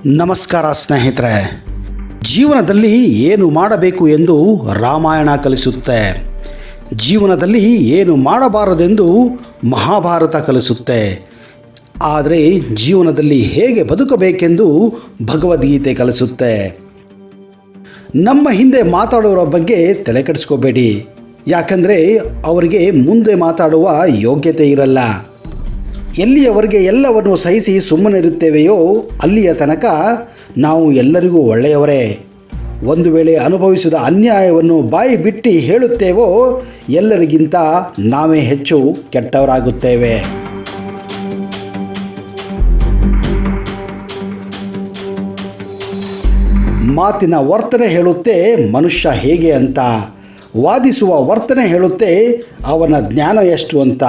ನಮಸ್ಕಾರ ಸ್ನೇಹಿತರೆ. ಜೀವನದಲ್ಲಿ ಏನು ಮಾಡಬೇಕು ಎಂದು ರಾಮಾಯಣ ಕಲಿಸುತ್ತೆ. ಜೀವನದಲ್ಲಿ ಏನು ಮಾಡಬಾರದೆಂದು ಮಹಾಭಾರತ ಕಲಿಸುತ್ತೆ. ಆದರೆ ಜೀವನದಲ್ಲಿ ಹೇಗೆ ಬದುಕಬೇಕೆಂದು ಭಗವದ್ಗೀತೆ ಕಲಿಸುತ್ತೆ. ನಮ್ಮ ಹಿಂದೆ ಮಾತಾಡೋರ ಬಗ್ಗೆ ತಲೆ ಕೆಡಿಸ್ಕೋಬೇಡಿ. ಯಾಕಂದರೆ ಅವರಿಗೆ ಮುಂದೆ ಮಾತಾಡುವ ಯೋಗ್ಯತೆ ಇರಲ್ಲ. ಎಲ್ಲಿಯವರೆಗೆ ಎಲ್ಲವನ್ನು ಸಹಿಸಿ ಸುಮ್ಮನಿರುತ್ತೇವೆಯೋ ಅಲ್ಲಿಯ ತನಕ ನಾವು ಎಲ್ಲರಿಗೂ ಒಳ್ಳೆಯವರೇ. ಒಂದು ವೇಳೆ ಅನುಭವಿಸಿದ ಅನ್ಯಾಯವನ್ನು ಬಾಯಿ ಬಿಟ್ಟು ಹೇಳುತ್ತೇವೋ ಎಲ್ಲರಿಗಿಂತ ನಾವೇ ಹೆಚ್ಚು ಕೆಟ್ಟವರಾಗುತ್ತೇವೆ. ಮಾತಿನ ವರ್ತನೆ ಹೇಳುತ್ತೆ ಮನುಷ್ಯ ಹೇಗೆ ಅಂತ. ವಾದಿಸುವ ವರ್ತನೆ ಹೇಳುತ್ತೆ ಅವನ ಜ್ಞಾನ ಎಷ್ಟು ಅಂತ.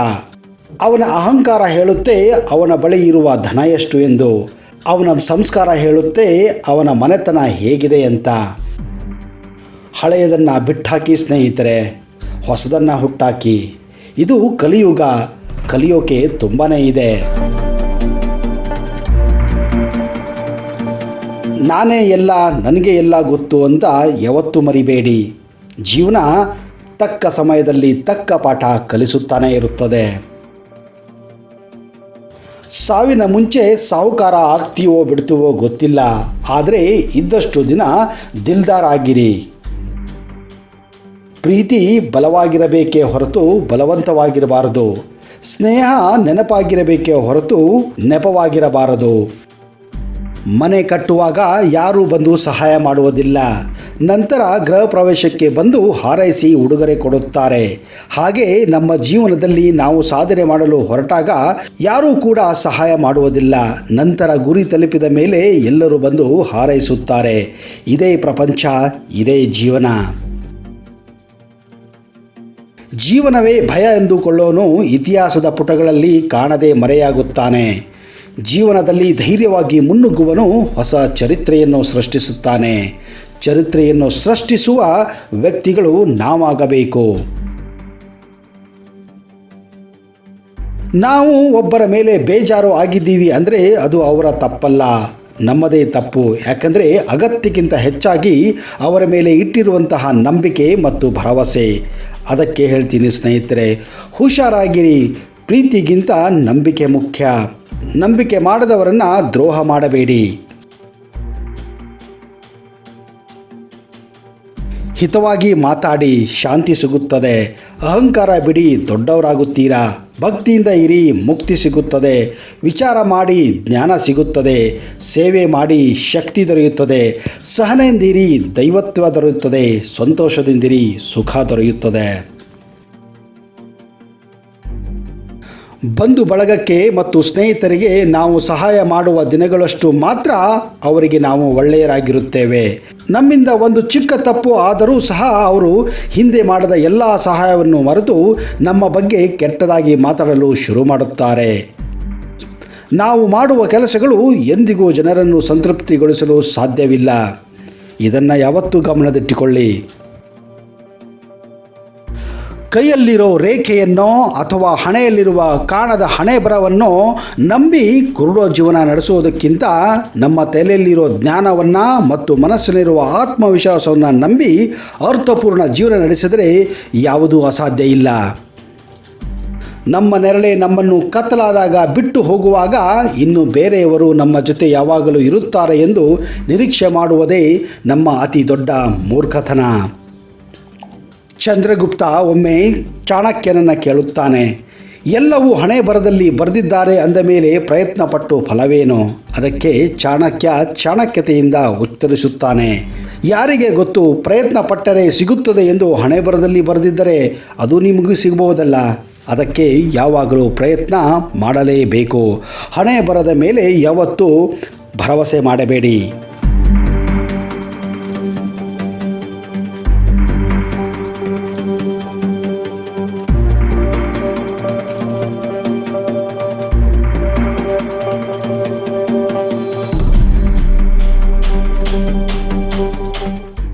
ಅವನ ಅಹಂಕಾರ ಹೇಳುತ್ತೆ ಅವನ ಬಳಿ ಇರುವ ಧನ ಎಷ್ಟು ಎಂದು. ಅವನ ಸಂಸ್ಕಾರ ಹೇಳುತ್ತೆ ಅವನ ಮನೆತನ ಹೇಗಿದೆ ಅಂತ. ಹಳೆಯದನ್ನು ಬಿಟ್ಟಾಕಿ ಸ್ನೇಹಿತರೆ, ಹೊಸದನ್ನು ಹುಟ್ಟಾಕಿ. ಇದು ಕಲಿಯುಗ. ಕಲಿಯೋಕೆ ತುಂಬಾ ಇದೆ. ನಾನೇ ಎಲ್ಲ, ನನಗೆ ಎಲ್ಲ ಗೊತ್ತು ಅಂತ ಯಾವತ್ತೂ ಮರಿಬೇಡಿ. ಜೀವನ ತಕ್ಕ ಸಮಯದಲ್ಲಿ ತಕ್ಕ ಪಾಠ ಕಲಿಸುತ್ತಾನೇ ಇರುತ್ತದೆ. ಸಾವಿನ ಮುಂಚೆ ಸಾಹುಕಾರ ಆಗ್ತೀವೋ ಬಿಡ್ತೀವೋ ಗೊತ್ತಿಲ್ಲ. ಆದರೆ ಇದ್ದಷ್ಟು ದಿನ ದಿಲ್ದಾರ್ ಆಗಿರಿ. ಪ್ರೀತಿ ಬಲವಾಗಿರಬೇಕೇ ಹೊರತು ಬಲವಂತವಾಗಿರಬಾರದು. ಸ್ನೇಹ ನೆನಪಾಗಿರಬೇಕೇ ಹೊರತು ನೆಪವಾಗಿರಬಾರದು. ಮನೆ ಕಟ್ಟುವಾಗ ಯಾರೂ ಬಂದು ಸಹಾಯ ಮಾಡುವುದಿಲ್ಲ. ನಂತರ ಗೃಹ ಪ್ರವೇಶಕ್ಕೆ ಬಂದು ಹಾರೈಸಿ ಉಡುಗೊರೆ ಕೊಡುತ್ತಾರೆ. ಹಾಗೆ ನಮ್ಮ ಜೀವನದಲ್ಲಿ ನಾವು ಸಾಧನೆ ಮಾಡಲು ಹೊರಟಾಗ ಯಾರೂ ಕೂಡ ಸಹಾಯ ಮಾಡುವುದಿಲ್ಲ. ನಂತರ ಗುರಿ ತಲುಪಿದ ಮೇಲೆ ಎಲ್ಲರೂ ಬಂದು ಹಾರೈಸುತ್ತಾರೆ. ಇದೇ ಪ್ರಪಂಚ, ಇದೇ ಜೀವನ. ಜೀವನವೇ ಭಯ ಎಂದುಕೊಳ್ಳೋನು ಇತಿಹಾಸದ ಪುಟಗಳಲ್ಲಿ ಕಾಣದೆ ಮರೆಯಾಗುತ್ತಾನೆ. ಜೀವನದಲ್ಲಿ ಧೈರ್ಯವಾಗಿ ಮುನ್ನುಗ್ಗುವನು ಹೊಸ ಚರಿತ್ರೆಯನ್ನು ಸೃಷ್ಟಿಸುತ್ತಾನೆ. ಚರಿತ್ರೆಯನ್ನು ಸೃಷ್ಟಿಸುವ ವ್ಯಕ್ತಿಗಳು ನಾವಾಗಬೇಕು. ನಾವು ಒಬ್ಬರ ಮೇಲೆ ಬೇಜಾರು ಆಗಿದ್ದೀವಿ ಅಂದರೆ ಅದು ಅವರ ತಪ್ಪಲ್ಲ, ನಮ್ಮದೇ ತಪ್ಪು. ಯಾಕಂದರೆ ಅಗತ್ಯಕ್ಕಿಂತ ಹೆಚ್ಚಾಗಿ ಅವರ ಮೇಲೆ ಇಟ್ಟಿರುವಂತಹ ನಂಬಿಕೆ ಮತ್ತು ಭರವಸೆ. ಅದಕ್ಕೆ ಹೇಳ್ತೀನಿ ಸ್ನೇಹಿತರೆ, ಹುಷಾರಾಗಿರಿ. ಪ್ರೀತಿಗಿಂತ ನಂಬಿಕೆ ಮುಖ್ಯ. ನಂಬಿಕೆ ಮಾಡದವರನ್ನು ದ್ರೋಹ ಮಾಡಬೇಡಿ. ಹಿತವಾಗಿ ಮಾತಾಡಿ, ಶಾಂತಿ ಸಿಗುತ್ತದೆ. ಅಹಂಕಾರ ಬಿಡಿ, ದೊಡ್ಡವರಾಗುತ್ತೀರಾ. ಭಕ್ತಿಯಿಂದ ಇರಿ, ಮುಕ್ತಿ ಸಿಗುತ್ತದೆ. ವಿಚಾರ ಮಾಡಿ, ಜ್ಞಾನ ಸಿಗುತ್ತದೆ. ಸೇವೆ ಮಾಡಿ, ಶಕ್ತಿ ದೊರೆಯುತ್ತದೆ. ಸಹನೆಯಿಂದಿರಿ, ದೈವತ್ವ ದೊರೆಯುತ್ತದೆ. ಸಂತೋಷದಿಂದಿರಿ, ಸುಖ ದೊರೆಯುತ್ತದೆ. ಬಂಧು ಬಳಗಕ್ಕೆ ಮತ್ತು ಸ್ನೇಹಿತರಿಗೆ ನಾವು ಸಹಾಯ ಮಾಡುವ ದಿನಗಳಷ್ಟು ಮಾತ್ರ ಅವರಿಗೆ ನಾವು ಒಳ್ಳೆಯರಾಗಿರುತ್ತೇವೆ. ನಮ್ಮಿಂದ ಒಂದು ಚಿಕ್ಕ ತಪ್ಪು ಆದರೂ ಸಹ ಅವರು ಹಿಂದೆ ಮಾಡಿದ ಎಲ್ಲ ಸಹಾಯವನ್ನು ಮರೆತು ನಮ್ಮ ಬಗ್ಗೆ ಕೆಟ್ಟದಾಗಿ ಮಾತಾಡಲು ಶುರು ಮಾಡುತ್ತಾರೆ. ನಾವು ಮಾಡುವ ಕೆಲಸಗಳು ಎಂದಿಗೂ ಜನರನ್ನು ಸಂತೃಪ್ತಿಗೊಳಿಸಲು ಸಾಧ್ಯವಿಲ್ಲ. ಇದನ್ನು ಯಾವತ್ತೂ ಗಮನದಲ್ಲಿಟ್ಟುಕೊಳ್ಳಿ. ಕೈಯಲ್ಲಿರೋ ರೇಖೆಯನ್ನೋ ಅಥವಾ ಹಣೆಯಲ್ಲಿರುವ ಕಾಣದ ಹಣೆ ಬರವನ್ನು ನಂಬಿ ಕುರುಡೋ ಜೀವನ ನಡೆಸುವುದಕ್ಕಿಂತ ನಮ್ಮ ತಲೆಯಲ್ಲಿರೋ ಜ್ಞಾನವನ್ನು ಮತ್ತು ಮನಸ್ಸಿನಲ್ಲಿರುವ ಆತ್ಮವಿಶ್ವಾಸವನ್ನು ನಂಬಿ ಅರ್ಥಪೂರ್ಣ ಜೀವನ ನಡೆಸಿದರೆ ಯಾವುದೂ ಅಸಾಧ್ಯ ಇಲ್ಲ. ನಮ್ಮ ನೆರಳೆ ನಮ್ಮನ್ನು ಕತ್ತಲಾದಾಗ ಬಿಟ್ಟು ಹೋಗುವಾಗ ಇನ್ನು ಬೇರೆಯವರು ನಮ್ಮ ಜೊತೆ ಯಾವಾಗಲೂ ಇರುತ್ತಾರೆ ಎಂದು ನಿರೀಕ್ಷೆ ಮಾಡುವುದೇ ನಮ್ಮ ಅತಿ ದೊಡ್ಡ ಮೂರ್ಖತನ. ಚಂದ್ರಗುಪ್ತ ಒಮ್ಮೆ ಚಾಣಕ್ಯನನ್ನು ಕೇಳುತ್ತಾನೆ, ಎಲ್ಲವೂ ಹಣೆ ಬರದಲ್ಲಿ ಬರೆದಿದ್ದಾರೆ ಅಂದ ಮೇಲೆ ಪ್ರಯತ್ನ ಪಟ್ಟು ಫಲವೇನು? ಅದಕ್ಕೆ ಚಾಣಕ್ಯ ಚಾಣಕ್ಯತೆಯಿಂದ ಉತ್ತರಿಸುತ್ತಾನೆ, ಯಾರಿಗೆ ಗೊತ್ತು, ಪ್ರಯತ್ನ ಪಟ್ಟರೆ ಸಿಗುತ್ತದೆ ಎಂದು ಹಣೆ ಬರದಲ್ಲಿ ಬರೆದಿದ್ದರೆ ಅದು ನಿಮಗೂ ಸಿಗಬಹುದಲ್ಲ. ಅದಕ್ಕೆ ಯಾವಾಗಲೂ ಪ್ರಯತ್ನ ಮಾಡಲೇಬೇಕು. ಹಣೆ ಬರದ ಮೇಲೆ ಯಾವತ್ತೂ ಭರವಸೆ ಮಾಡಬೇಡಿ.